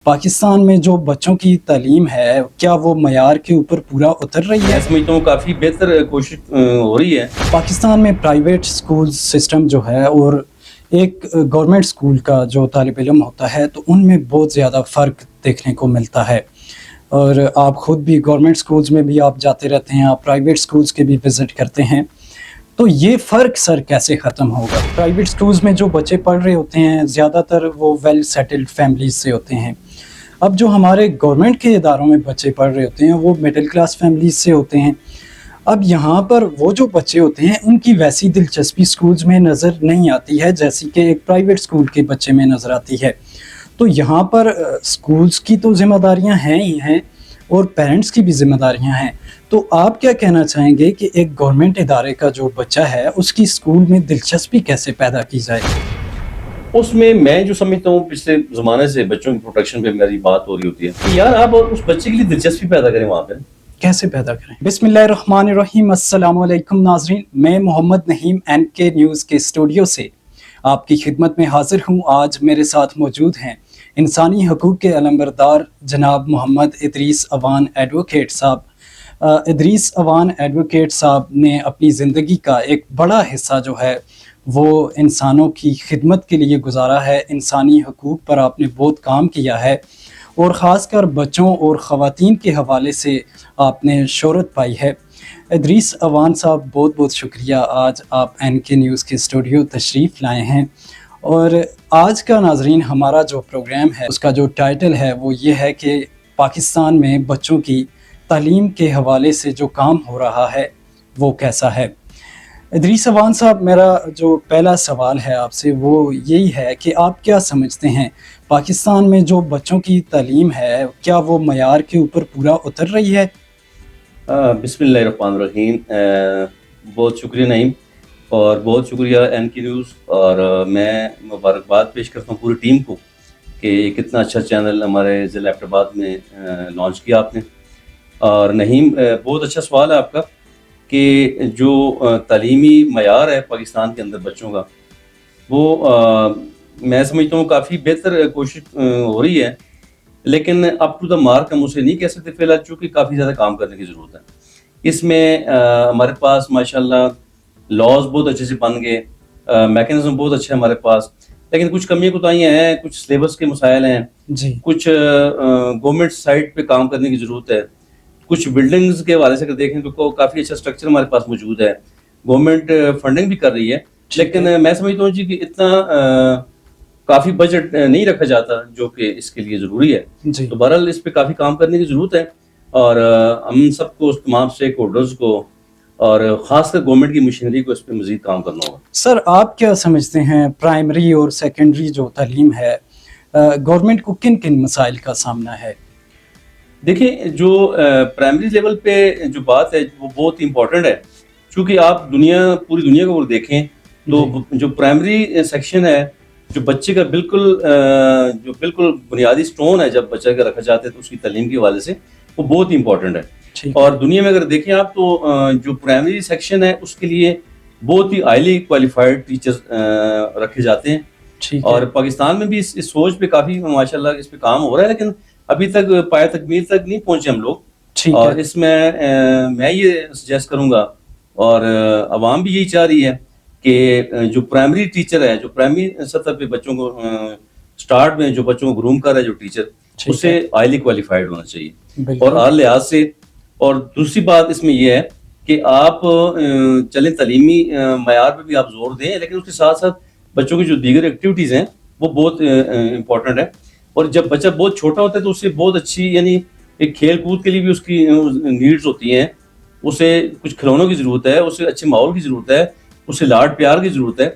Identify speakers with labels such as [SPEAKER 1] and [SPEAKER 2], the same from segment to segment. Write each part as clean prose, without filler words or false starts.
[SPEAKER 1] پاکستان میں جو بچوں کی تعلیم ہے کیا وہ معیار کے اوپر پورا اتر رہی ہے؟
[SPEAKER 2] میں سمجھتا ہوں کافی بہتر کوشش ہو رہی ہے.
[SPEAKER 1] پاکستان میں پرائیویٹ سکول سسٹم جو ہے اور ایک گورنمنٹ سکول کا جو طالب علم ہوتا ہے تو ان میں بہت زیادہ فرق دیکھنے کو ملتا ہے. اور آپ خود بھی گورنمنٹ سکولز میں بھی آپ جاتے رہتے ہیں, آپ پرائیویٹ سکولز کے بھی وزٹ کرتے ہیں, تو یہ فرق سر کیسے ختم ہوگا؟ پرائیویٹ سکولز میں جو بچے پڑھ رہے ہوتے ہیں زیادہ تر وہ ویل سیٹلڈ فیملیز سے ہوتے ہیں. اب جو ہمارے گورنمنٹ کے اداروں میں بچے پڑھ رہے ہوتے ہیں وہ مڈل کلاس فیملیز سے ہوتے ہیں. اب یہاں پر وہ جو بچے ہوتے ہیں ان کی ویسی دلچسپی سکولز میں نظر نہیں آتی ہے جیسی کہ ایک پرائیویٹ سکول کے بچے میں نظر آتی ہے. تو یہاں پر سکولز کی تو ذمہ داریاں ہیں ہی ہیں اور پیرنٹس کی بھی ذمہ داریاں ہیں. تو آپ کیا کہنا چاہیں گے کہ ایک گورنمنٹ ادارے کا جو بچہ ہے اس کی سکول میں دلچسپی کیسے پیدا کی جائے؟
[SPEAKER 2] اس میں جو سمجھتا ہوں پچھلے زمانے سے بچوں کی پروٹیکشن پہ میری بات ہو رہی ہوتی ہے کہ یار آپ اس بچے کے لیے دلچسپی پیدا کریں وہاں پہ.
[SPEAKER 1] کیسے پیدا کریں؟ بسم اللہ الرحمن الرحیم. السلام علیکم ناظرین, میں محمد نہیم NK نیوز کے اسٹوڈیو سے آپ کی خدمت میں حاضر ہوں. آج میرے ساتھ موجود ہیں انسانی حقوق کے علمبردار جناب محمد ادریس اوان ایڈوکیٹ صاحب. ادریس اوان ایڈوکیٹ صاحب نے اپنی زندگی کا ایک بڑا حصہ جو ہے وہ انسانوں کی خدمت کے لیے گزارا ہے. انسانی حقوق پر آپ نے بہت کام کیا ہے اور خاص کر بچوں اور خواتین کے حوالے سے آپ نے شہرت پائی ہے. ادریس اوان صاحب بہت بہت شکریہ, آج آپ NK نیوز کے اسٹوڈیو تشریف لائے ہیں. اور آج کا ناظرین ہمارا جو پروگرام ہے اس کا جو ٹائٹل ہے وہ یہ ہے کہ پاکستان میں بچوں کی تعلیم کے حوالے سے جو کام ہو رہا ہے وہ کیسا ہے. ادریس اوان صاحب, میرا جو پہلا سوال ہے آپ سے وہ یہی ہے کہ آپ کیا سمجھتے ہیں پاکستان میں جو بچوں کی تعلیم ہے کیا وہ معیار کے اوپر پورا اتر رہی ہے؟
[SPEAKER 2] بسم اللہ الرحمن الرحیم. بہت شکریہ نعیم اور بہت شکریہ NK نیوز, اور میں مبارکباد پیش کرتا ہوں پوری ٹیم کو کہ ایک اتنا اچھا چینل ہمارے ضلع ایبٹ آباد میں لانچ کیا آپ نے. اور نعیم, بہت اچھا سوال ہے آپ کا کہ جو تعلیمی معیار ہے پاکستان کے اندر بچوں کا وہ میں سمجھتا ہوں کافی بہتر کوشش ہو رہی ہے, لیکن اپ ٹو دا مارک ہم اسے نہیں کہہ سکتے فی الحال, چونکہ کافی زیادہ کام کرنے کی ضرورت ہے. اس میں ہمارے پاس ماشاءاللہ لاز بہت اچھے سے بن گئے, میکینزم بہت اچھے ہیں ہمارے پاس, لیکن کچھ کمیاں کوتاہیاں ہیں, کچھ سلیبس کے مسائل ہیں
[SPEAKER 1] جی,
[SPEAKER 2] کچھ گورنمنٹ سائٹ پہ کام کرنے کی ضرورت ہے. کچھ بلڈنگز کے حوالے سے اگر دیکھیں تو کافی اچھا اسٹرکچر ہمارے پاس موجود ہے, گورنمنٹ فنڈنگ بھی کر رہی ہے, لیکن میں سمجھتا ہوں جی کہ اتنا کافی بجٹ نہیں رکھا جاتا جو کہ اس کے لیے ضروری ہے.
[SPEAKER 1] جی,
[SPEAKER 2] تو بہرحال اس پہ کافی کام کرنے کی ضرورت ہے, اور ہم سب کو, تمام اسٹیک ہولڈرز کو اور خاص کر گورنمنٹ کی مشینری کو اس پہ مزید کام کرنا ہوگا.
[SPEAKER 1] سر آپ کیا سمجھتے ہیں پرائمری اور سیکنڈری جو تعلیم ہے گورنمنٹ کو کن کن مسائل کا سامنا ہے؟
[SPEAKER 2] دیکھیں, جو پرائمری لیول پہ جو بات ہے وہ بہت امپورٹنٹ ہے, چونکہ آپ پوری دنیا کو دیکھیں تو جو پرائمری سیکشن ہے جو بچے کا بالکل بنیادی سٹون ہے, جب بچہ کا رکھا جاتا ہے تو اس کی تعلیم کے حوالے سے وہ بہت امپورٹنٹ ہے. اور دنیا میں اگر دیکھیں آپ تو جو پرائمری سیکشن ہے اس کے لیے بہت ہی ہائیلی کوالیفائڈ ٹیچر رکھے جاتے ہیں, اور پاکستان میں بھی اس سوچ پہ کافی ماشاءاللہ اس پہ کام ہو رہا ہے, لیکن ابھی تک پایہ تکمیل تک نہیں پہنچے ہم لوگ. اور اس میں یہ سجیسٹ کروں گا, اور عوام بھی یہی چاہ رہی ہے کہ جو پرائمری ٹیچر ہے, جو پرائمری سطح پہ بچوں کو سٹارٹ میں جو بچوں کو گروم کر رہا ہے جو ٹیچر, اسے ہائیلی کوالیفائڈ ہونا چاہیے اور ہر لحاظ سے. اور دوسری بات اس میں یہ ہے کہ آپ چلیں تعلیمی معیار پہ بھی آپ زور دیں, لیکن اس کے ساتھ ساتھ بچوں کی جو دیگر ایکٹیویٹیز ہیں وہ بہت امپورٹنٹ ہے. اور جب بچہ بہت چھوٹا ہوتا ہے تو اسے بہت اچھی, یعنی ایک کھیل کود کے لیے بھی اس کی نیڈز ہوتی ہیں, اسے کچھ کھلونوں کی ضرورت ہے, اسے اچھے ماحول کی ضرورت ہے, اسے لاڈ پیار کی ضرورت ہے.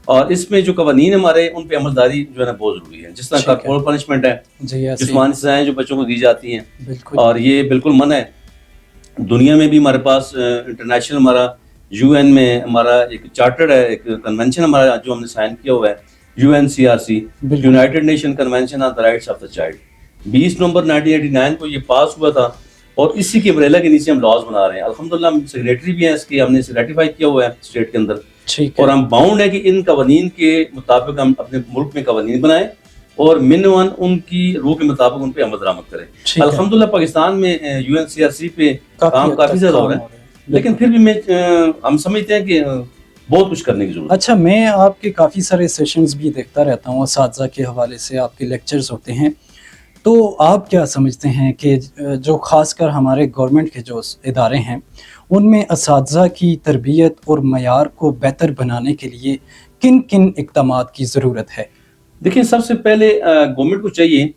[SPEAKER 2] اور اس میں جو قوانین ہمارے ان پہ عملداری جو ہے نا بہت ضروری ہے, جس طرح کارپورل پنشمنٹ ہے, جسمانی سزائیں جو بچوں کو دی جاتی ہیں, اور یہ بالکل منع ہے. دنیا میں بھی ہمارے پاس انٹرنیشنل ہمارا UN میں ہمارا ایک چارٹر ہے, ایک کنونشن ہمارا جو ہم نے سائن کیا ہوا ہے, UNCRC, United nation convention on the rights of the child. 20 نومبر 1989 کو یہ پاس ہوا تھا, اور اسی کے امبریلا کے نیچے ہم لاز بنا رہے ہیں. الحمدللہ ہم سیکریٹری بھی ہیں اس کے, ہم نے اسے ریٹیفائی کیا ہوا ہے اسٹیٹ کے اندر, اور ہم باؤنڈ ہے کہ ان قوانین کے مطابق ہم اپنے ملک میں قوانین بنائیں اور من ان کی روح کے مطابق ان پہ عمل درآمد کرے. الحمدللہ پاکستان میں UNCRC پہ کام کافی زیادہ ہو رہا ہے, لیکن پھر بھی ہم سمجھتے ہیں کہ بہت کچھ کرنے کی ضرورت ہے.
[SPEAKER 1] اچھا, میں آپ کے کافی سارے سیشنز بھی دیکھتا رہتا ہوں, اساتذہ کے حوالے سے آپ کے لیکچرز ہوتے ہیں, تو آپ کیا سمجھتے ہیں کہ جو خاص کر ہمارے گورنمنٹ کے جو ادارے ہیں ان میں اساتذہ کی تربیت اور معیار کو بہتر بنانے کے لیے کن کن اقدامات کی ضرورت ہے؟
[SPEAKER 2] دیکھیں, سب سے پہلے گورنمنٹ کو چاہیے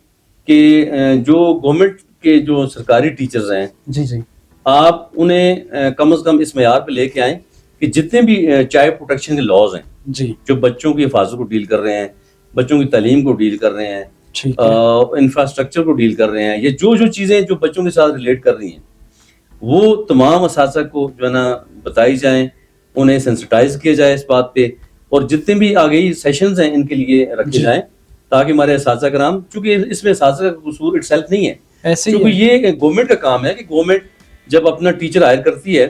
[SPEAKER 2] کہ جو گورنمنٹ کے جو سرکاری ٹیچرز ہیں
[SPEAKER 1] جی جی,
[SPEAKER 2] آپ انہیں کم از کم اس معیار پہ لے کے آئیں کہ جتنے بھی چائلڈ پروٹیکشن کے لاز ہیں
[SPEAKER 1] جی,
[SPEAKER 2] جو بچوں کی حفاظت کو ڈیل کر رہے ہیں, بچوں کی تعلیم کو ڈیل کر رہے ہیں, انفراسٹرکچر کو ڈیل کر رہے ہیں, یہ جو چیزیں جو بچوں کے ساتھ ریلیٹ کر رہی ہیں وہ تمام اساتذہ کو جو ہے نا بتائی جائیں, انہیں سینسٹائز کیا جائے اس بات پہ, اور جتنے بھی آگئی سیشنز ہیں ان کے لیے رکھے جائیں تاکہ ہمارے اساتذہ کرام, چونکہ اس میں اساتذہ کا قصور اٹ سیلف نہیں ہے, کیونکہ یہ گورنمنٹ کا کام ہے کہ گورنمنٹ جب اپنا ٹیچر ہائر کرتی ہے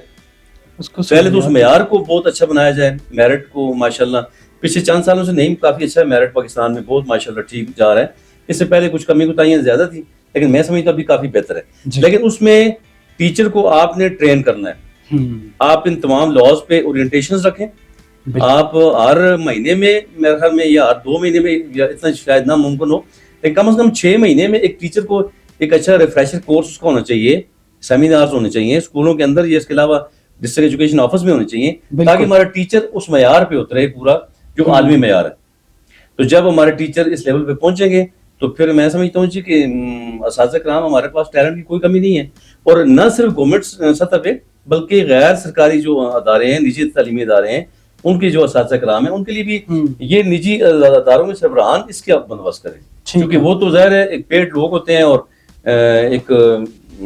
[SPEAKER 2] پہلے تو اس معیار کو بہت اچھا بنایا جائے, میرٹ کو ماشاءاللہ پچھلے چند سالوں سے نہیں کافی اچھا ہے میرٹ پاکستان میں, بہت ماشاءاللہ ٹھیک جا رہا ہے. اس سے پہلے کچھ کمی کوتاہیاں زیادہ تھی لیکن میں سمجھتا ابھی کافی بہتر ہے. لیکن اس میں ٹیچر کو آپ نے ٹرین کرنا ہے, آپ ان تمام لاز پہ اورینٹیشنز رکھیں, آپ ہر مہینے میں میرے خیال میں یا ہر 2 مہینے میں, یا اتنا شاید ناممکن ہو لیکن کم از کم 6 مہینے میں ایک ٹیچر کو ایک اچھا ریفریشر کورس اس کا ہونا چاہیے, سیمینارز ہونے چاہیے اسکولوں کے اندر, یا اس کے علاوہ ڈسٹرکٹ ایجوکیشن آفس میں ہونے چاہیے تاکہ ہمارا ٹیچر اس معیار پہ اترے پورا جو عالمی معیار ہے. تو جب ہمارے ٹیچر اس لیول پہ پہنچیں گے تو پھر میں سمجھتا ہوں جی کہ اساتذہ کرام ہمارے پاس ٹیلنٹ کی کوئی کمی نہیں ہے, اور نہ صرف گورنمنٹ سطح پہ بلکہ غیر سرکاری جو ادارے ہیں, نجی تعلیمی ادارے ہیں, ان کے جو اساتذہ کرام ہیں ان کے لیے بھی یہ نجی اداروں میں سربراہان اس کے بندوبست کریں, کیونکہ وہ تو ظاہر ہے ایک پیڈ لوگ ہوتے ہیں اور ایک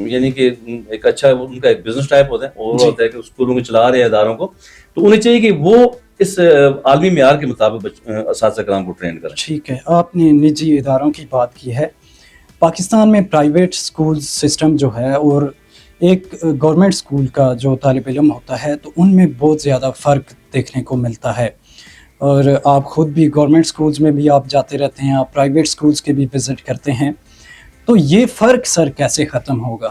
[SPEAKER 2] یعنی کہ ایک اچھا ان کا ایک بزنس ٹائپ ہوتا ہے, اور ہوتا ہے کہ اسکولوں کو چلا رہے ہیں اداروں کو, تو انہیں چاہیے کہ وہ اس عالمی معیار کے مطابق اساتذہ کرام کو ٹرین کریں.
[SPEAKER 1] ٹھیک ہے, آپ نے نجی اداروں کی بات کی ہے. پاکستان میں پرائیویٹ اسکول سسٹم جو ہے اور ایک گورنمنٹ اسکول کا جو طالب علم ہوتا ہے تو ان میں بہت زیادہ فرق دیکھنے کو ملتا ہے, اور آپ خود بھی گورنمنٹ اسکولز میں بھی آپ جاتے رہتے ہیں, آپ پرائیویٹ اسکولز کے بھی وزٹ کرتے ہیں, تو یہ فرق سر کیسے ختم ہوگا؟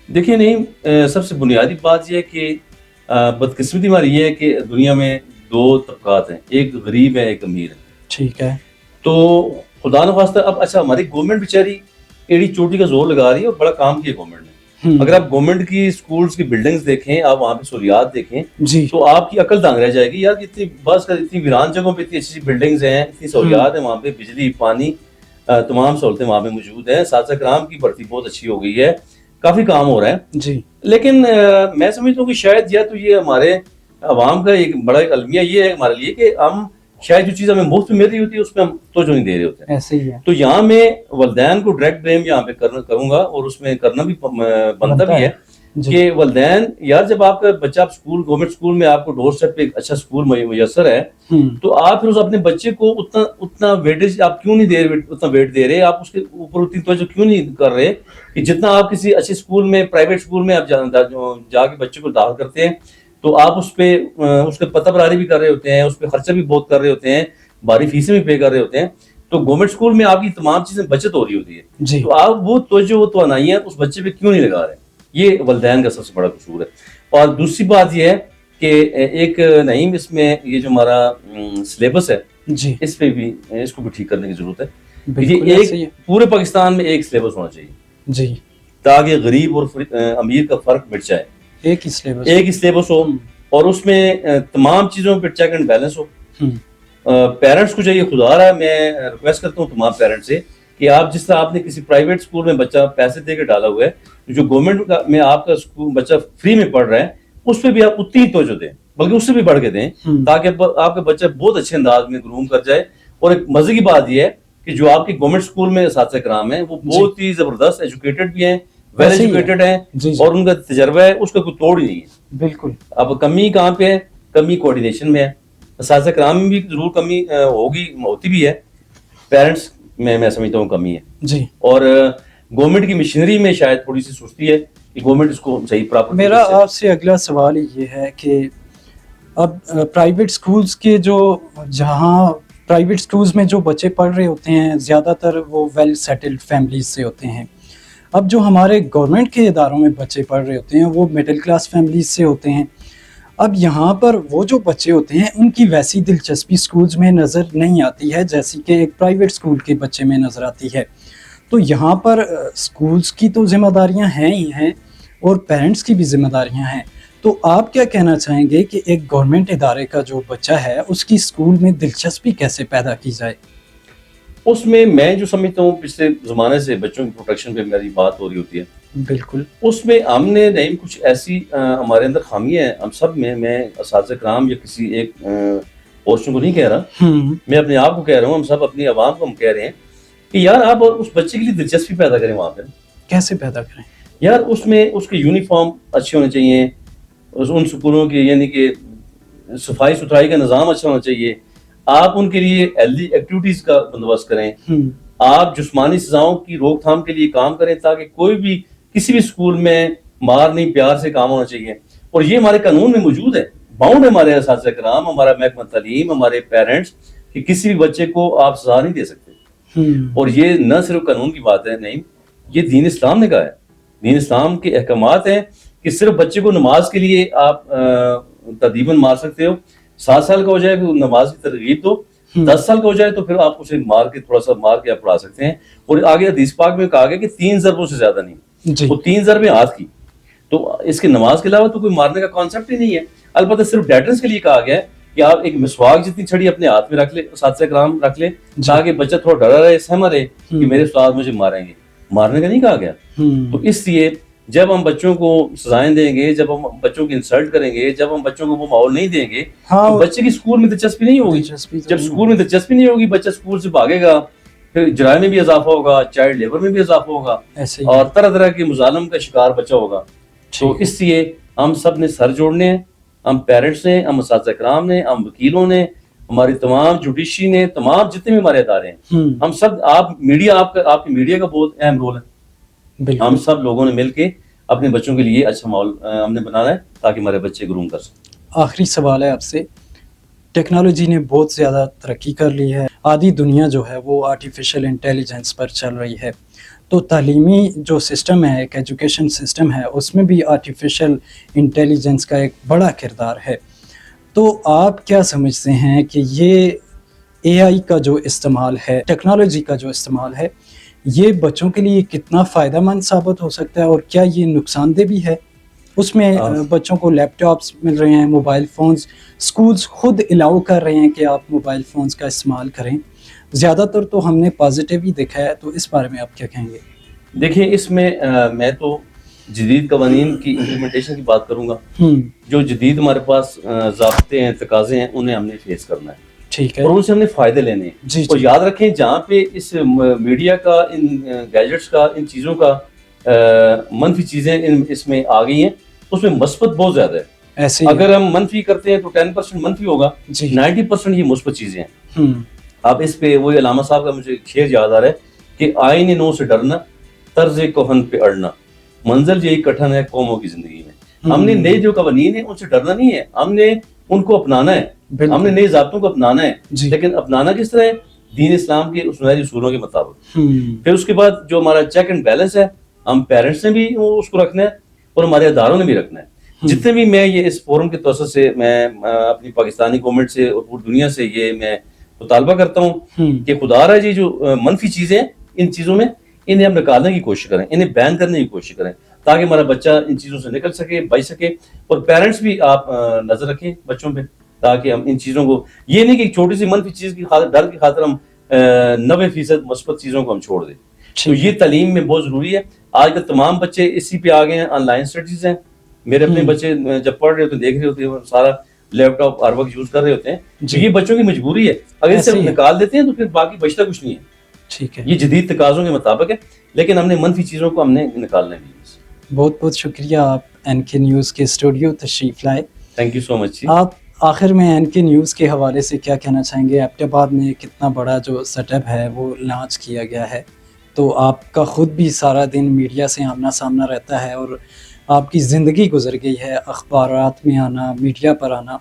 [SPEAKER 2] دیکھیے نہیں, سب سے بنیادی بات یہ ہے کہ بدقسمتی ہماری یہ ہے کہ دنیا میں 2 طبقات ہیں, ایک غریب ہے ایک امیر ہے.
[SPEAKER 1] ٹھیک ہے,
[SPEAKER 2] تو خدا نخواستہ اب اچھا ہماری گورنمنٹ بیچاری ایڑی چوٹی کا زور لگا رہی ہے اور بڑا کام کیا گورنمنٹ نے. اگر آپ گورنمنٹ کی اسکولز کی بلڈنگز دیکھیں, آپ وہاں پہ سہولیات دیکھیں تو آپ کی عقل دانگ رہ جائے گی یار, اتنی بس اتنی ویران جگہوں پہ اتنی اچھی بلڈنگز ہیں, اتنی سہولیات ہیں وہاں پہ, بجلی پانی تمام سہولتیں وہاں پہ موجود ہیں, اساتذہ کرام کی بھرتی بہت اچھی ہو گئی ہے, کافی کام ہو رہا ہے
[SPEAKER 1] جی.
[SPEAKER 2] لیکن میں سمجھتا ہوں کہ شاید یا تو یہ ہمارے عوام کا ایک بڑا المیہ یہ ہے ہمارے لیے کہ ہم شاید جو چیز ہمیں مفت مل رہی ہوتی ہے اس پہ ہم توجہ نہیں دے رہے ہوتے ہیں.
[SPEAKER 1] ایسے ہی ہے.
[SPEAKER 2] تو یہاں میں والدین کو ڈائریکٹ بلیم یہاں پہ کروں گا, اور اس میں کرنا بھی بنتا بھی ہے کہ والدین یار جب آپ کا بچہ اسکول گورنمنٹ اسکول میں آپ کو ڈور اسٹیپ پہ ایک اچھا اسکول میسر ہے تو آپ پھر اس اپنے بچے کو اتنا ویٹیج آپ کیوں نہیں دے رہے, اتنا ویٹ دے رہے, آپ اس کے اوپر اتنی توجہ کیوں نہیں کر رہے کہ جتنا آپ کسی اچھے اسکول میں پرائیویٹ اسکول میں آپ جا کے بچے کو داخل کرتے ہیں تو آپ اس پہ اس کے پتہ براری بھی کر رہے ہوتے ہیں, اس پہ خرچہ بھی بہت کر رہے ہوتے ہیں, باری فیسیں بھی پے کر رہے ہوتے ہیں. تو گورنمنٹ اسکول میں آپ کی تمام چیزیں بچت ہو رہی ہوتی ہے, تو آپ وہ توجہ وہ توانائی ہے اس بچے پہ کیوں نہیں لگا رہے, یہ والدین کا سب سے بڑا قصور ہے. اور دوسری بات یہ ہے کہ ایک نعیم اس میں یہ جو ہمارا سلیبس ہے اس پہ بھی اس کو بھی ٹھیک کرنے کی ضرورت ہے. یہ ایک پورے پاکستان میں ایک سلیبس ہونا چاہیے جی, تاکہ غریب اور امیر کا فرق مٹ جائے, ایک ہی سلیبس ہو اور اس میں تمام چیزوں پہ check and balance who. Parents کو چاہیے, خدا رہا میں ریکویسٹ کرتا ہوں تمام پیرنٹس سے کہ آپ جس طرح آپ نے کسی پرائیویٹ اسکول میں بچہ پیسے دے کے ڈالا ہوا ہے, جو گورنمنٹ میں آپ کا بچہ فری میں پڑھ رہا ہے اس پہ بھی آپ اتنی ہی توجہ دیں, بلکہ اس سے بھی بڑھ کے دیں, تاکہ آپ کا بچہ بہت اچھے انداز میں گروم کر جائے. اور ایک مزے کی بات یہ ہے کہ جو آپ کی گورنمنٹ اسکول میں اساتذہ کرام ہیں وہ بہت ہی زبردست ایجوکیٹڈ بھی ہیں, ویل ایجوکیٹڈ ہیں, اور ان کا تجربہ ہے اس کا کوئی توڑ ہی نہیں ہے. بالکل. اب کمی کہاں پہ ہے, کمی کوآرڈینیشن میں ہے. اساتذہ کرام میں بھی ضرور کمی ہوتی بھی ہے, پیرنٹس میں سمجھتا ہوں کمی ہے جی, اور گورنمنٹ کی مشینری میں شاید تھوڑی سی سستی ہے کہ گورنمنٹ اس کو صحیح پراپر.
[SPEAKER 1] میرا آپ سے اگلا سوال یہ ہے کہ اب پرائیویٹ اسکولز کے جو جہاں پرائیویٹ سکولز میں جو بچے پڑھ رہے ہوتے ہیں زیادہ تر وہ ویل سیٹلڈ فیملیز سے ہوتے ہیں. اب جو ہمارے گورنمنٹ کے اداروں میں بچے پڑھ رہے ہوتے ہیں وہ مڈل کلاس فیملیز سے ہوتے ہیں. اب یہاں پر وہ جو بچے ہوتے ہیں ان کی ویسی دلچسپی سکولز میں نظر نہیں آتی ہے جیسی کہ ایک پرائیویٹ سکول کے بچے میں نظر آتی ہے. تو یہاں پر سکولز کی تو ذمہ داریاں ہیں ہی ہیں اور پیرنٹس کی بھی ذمہ داریاں ہیں. تو آپ کیا کہنا چاہیں گے کہ ایک گورنمنٹ ادارے کا جو بچہ ہے اس کی اسکول میں دلچسپی کیسے پیدا کی جائے؟
[SPEAKER 2] اس میں جو سمجھتا ہوں پچھلے زمانے سے بچوں کی پروٹیکشن پہ میری بات ہو رہی ہوتی ہے.
[SPEAKER 1] بالکل.
[SPEAKER 2] اس میں ہم نے نہیں کچھ ایسی ہمارے اندر خامیاں ہیں ہم سب میں اساتذہ کرام یا کسی ایک پورشن کو نہیں کہہ رہا، میں اپنے آپ کو کہہ رہا ہوں، ہم سب اپنی عوام کو ہم کہہ رہے ہیں کہ یار آپ اس بچے کے لیے دلچسپی پیدا کریں. وہاں پہ
[SPEAKER 1] کیسے پیدا کریں؟
[SPEAKER 2] یار اس میں اس کے یونیفارم اچھے ہونے چاہیے، ان سکولوں کے یعنی کہ صفائی ستھرائی کا نظام اچھا ہونا چاہیے. آپ ان کے لیے ہیلدی ایکٹیویٹیز کا بندوبست کریں. آپ جسمانی سزاؤں کی روک تھام کے لیے کام کریں تاکہ کوئی بھی کسی بھی سکول میں مار نہیں، پیار سے کام ہونا چاہیے. اور یہ ہمارے قانون میں موجود ہے، باؤنڈ ہے ہمارے اساتذہ کرام، ہمارا محکمہ تعلیم، ہمارے پیرنٹس کہ کسی بھی بچے کو آپ سزا نہیں دے سکتے. اور یہ نہ صرف قانون کی بات ہے، نہیں، یہ دین اسلام نے کہا ہے. دین اسلام کے احکامات ہیں کہ صرف بچے کو نماز کے لیے آپ تدیباً مار سکتے ہو. 7 سال کا ہو جائے تو نماز کی ترغیب دو، 10 سال کا ہو جائے تو پھر آپ اسے تھوڑا سا مار کے آپ پڑھا سکتے ہیں. اور آگے حدیث پاک میں کہا گیا کہ 3 ضربوں سے زیادہ نہیں، وہ 3 ضربیں ہاتھ کی. تو اس کے نماز کے علاوہ تو کوئی مارنے کا کانسیپٹ ہی نہیں ہے. البتہ صرف ڈیٹرنس کے لیے کہا گیا ہے کہ آپ ایک مسواک جتنی چھڑی اپنے ہاتھ میں رکھ لیں، اساتذہ کرام رکھ لیں، تاکہ بچہ تھوڑا ڈرا رہے، سہما رہے کہ میرے استاد مجھے ماریں گے. مارنے کا نہیں کہا گیا. تو اس لیے جب ہم بچوں کو سزائیں دیں گے، جب ہم بچوں کی انسلٹ کریں گے، جب ہم بچوں کو وہ ماحول نہیں دیں گے تو بچے کی اسکول میں دلچسپی نہیں ہوگی. جب اسکول میں دلچسپی نہیں ہوگی بچہ اسکول سے بھاگے گا، پھر جرائم میں بھی اضافہ ہوگا، چائلڈ لیبر میں بھی اضافہ ہوگا، اور طرح طرح کے مظالم کا شکار بچہ ہوگا. تو اس لیے ہم سب نے سر جوڑنے ہیں، ہم پیرنٹس نے، ہم اساتذہ کرام نے، ہم وکیلوں نے، ہماری تمام جوڈیشری نے، تمام جتنے بھی ہمارے ادارے ہیں، ہم سب، آپ میڈیا، آپ کی میڈیا کا بہت اہم رول ہے. ہم سب لوگوں نے مل کے اپنے بچوں کے لیے اچھا ماحول ہم نے بنانا ہے تاکہ ہمارے بچے گروم کر سکیں.
[SPEAKER 1] آخری سوال ہے آپ سے. ٹیکنالوجی نے بہت زیادہ ترقی کر لی ہے، آدھی دنیا جو ہے وہ آرٹیفیشل انٹیلیجنس پر چل رہی ہے. تو تعلیمی جو سسٹم ہے، ایک ایجوکیشن سسٹم ہے، اس میں بھی آرٹیفیشل انٹیلیجنس کا ایک بڑا کردار ہے. تو آپ کیا سمجھتے ہیں کہ یہ اے آئی کا جو استعمال ہے، ٹیکنالوجی کا جو استعمال ہے، یہ بچوں کے لیے کتنا فائدہ مند ثابت ہو سکتا ہے اور کیا یہ نقصان دہ بھی ہے؟ اس میں بچوں کو لیپ ٹاپس مل رہے ہیں، موبائل فونز، سکولز خود الاؤ کر رہے ہیں کہ آپ موبائل فونز کا استعمال کریں. زیادہ تر تو ہم نے پازیٹیو ہی دیکھا ہے. تو اس بارے میں آپ کیا کہیں گے؟
[SPEAKER 2] دیکھیں، اس میں میں تو جدید قوانین کی امپلیمنٹیشن کی بات کروں گا. جو جدید ہمارے پاس ضابطے ہیں، تقاضے ہیں، انہیں ہم نے فیس کرنا ہے. ٹھیک ہے. اور ان سے ہم نے فائدے لینے ہیں. اور یاد رکھیں، جہاں پہ اس میڈیا کا، ان گیجٹس کا، ان چیزوں کا منفی چیزیں اس میں آ گئی ہیں، اس میں مثبت بہت زیادہ ہے. اگر ہم منفی کرتے ہیں تو 10% منفی ہوگا، 90% یہ مثبت چیزیں ہیں. اب اس پہ وہی علامہ صاحب کا مجھے شعر یاد آ رہا ہے کہ آئین نو سے ڈرنا، طرز کہن پہ اڑنا، منزل یہی کٹھن ہے قوموں کی زندگی میں. ہم نے نئے جو قوانین ہیں ان سے ڈرنا نہیں ہے، ہم نے ان کو اپنانا ہے، ہم نے نئے ضابطوں کو اپنانا ہے. لیکن اپنانا کس طرح ہے؟ دین اسلام کے سنہری اصولوں کے مطابق. پھر اس کے بعد جو ہمارا چیک اینڈ بیلنس ہے، ہم پیرنٹس نے بھی اس کو رکھنا ہے اور ہمارے اداروں نے بھی رکھنا ہے. جتنے بھی میں یہ اس فورم کے توسط سے میں اپنی پاکستانی گورنمنٹ سے اور پوری دنیا سے یہ میں مطالبہ کرتا ہوں کہ خدا رہا جی جو منفی چیزیں ہیں ان چیزوں میں، انہیں ہم نکالنے کی کوشش کریں، انہیں بین کرنے کی کوشش کریں تاکہ ہمارا بچہ ان چیزوں سے نکل سکے، بچ سکے. اور پیرنٹس بھی آپ نظر رکھیں بچوں پہ تاکہ ہم ان چیزوں کو، یہ نہیں کہ ایک چھوٹی سی منفی چیز کی خاطر، ڈر کی خاطر ہم 90% مثبت چیزوں کو ہم چھوڑ دیں. تو یہ تعلیم میں بہت ضروری ہے. آج کل تمام بچے اسی پہ آ گئے ہیں، آن لائن اسٹڈیز ہیں. میرے اپنے بچے جب پڑھ رہے ہوتے ہیں، دیکھ رہے ہوتے ہیں، سارا لیپ ٹاپ ہر وقت یوز کر رہے ہوتے ہیں. یہ بچوں کی مجبوری ہے، اگر اسے نکال دیتے ہیں تو پھر باقی بچتا کچھ نہیں ہے. ٹھیک ہے، یہ جدید تقاضوں کے مطابق ہے، لیکن ہم نے منفی چیزوں کو ہم نے نکالنا ہے.
[SPEAKER 1] بہت بہت شکریہ، آپ این کے نیوز کے اسٹوڈیو تشریف لائے.
[SPEAKER 2] تھینک یو سو مچ.
[SPEAKER 1] آپ آخر میں این کے نیوز کے حوالے سے کیا کہنا چاہیں گے؟ ایبٹ آباد میں کتنا بڑا جو سیٹ اپ ہے وہ لانچ کیا گیا ہے، تو آپ کا خود بھی سارا دن میڈیا سے آمنا سامنا رہتا ہے اور آپ کی زندگی گزر گئی ہے اخبارات میں آنا، میڈیا پر آنا.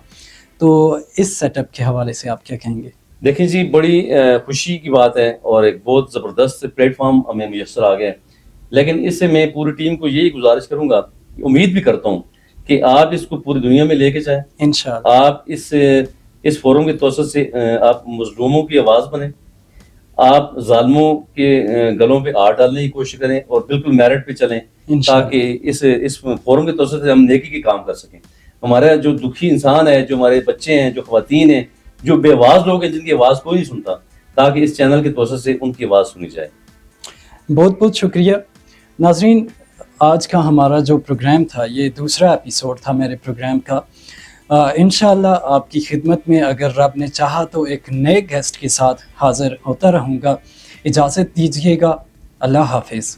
[SPEAKER 1] تو اس سیٹ اپ کے حوالے سے آپ کیا کہیں گے؟
[SPEAKER 2] دیکھیں جی بڑی خوشی کی بات ہے اور ایک بہت زبردست پلیٹ فارم ہمیں میسر آ گیا ہے، لیکن اس سے میں پوری ٹیم کو یہی گزارش کروں گا، امید بھی کرتا ہوں کہ آپ اس کو پوری دنیا میں لے کے جائیں،
[SPEAKER 1] انشاءاللہ
[SPEAKER 2] آپ اس فورم کے توسط سے آپ مظلوموں کی آواز بنیں، آپ ظالموں کے گلوں پہ ہاتھ ڈالنے کی کوشش کریں اور بالکل میرٹ پہ چلیں
[SPEAKER 1] انشاءاللہ
[SPEAKER 2] تاکہ اس فورم کے توسط سے ہم نیکی کے کام کر سکیں. ہمارا جو دکھی انسان ہے، جو ہمارے بچے ہیں، جو خواتین ہیں، جو بے آواز لوگ ہیں جن کی آواز کوئی نہیں سنتا، تاکہ اس چینل کے توسط سے ان کی آواز سنی جائے.
[SPEAKER 1] بہت بہت شکریہ. ناظرین، آج کا ہمارا جو پروگرام تھا یہ دوسرا ایپیسوڈ تھا میرے پروگرام کا. انشاءاللہ آپ کی خدمت میں اگر رب نے چاہا تو ایک نئے گیسٹ کے ساتھ حاضر ہوتا رہوں گا. اجازت دیجیے گا. اللہ حافظ.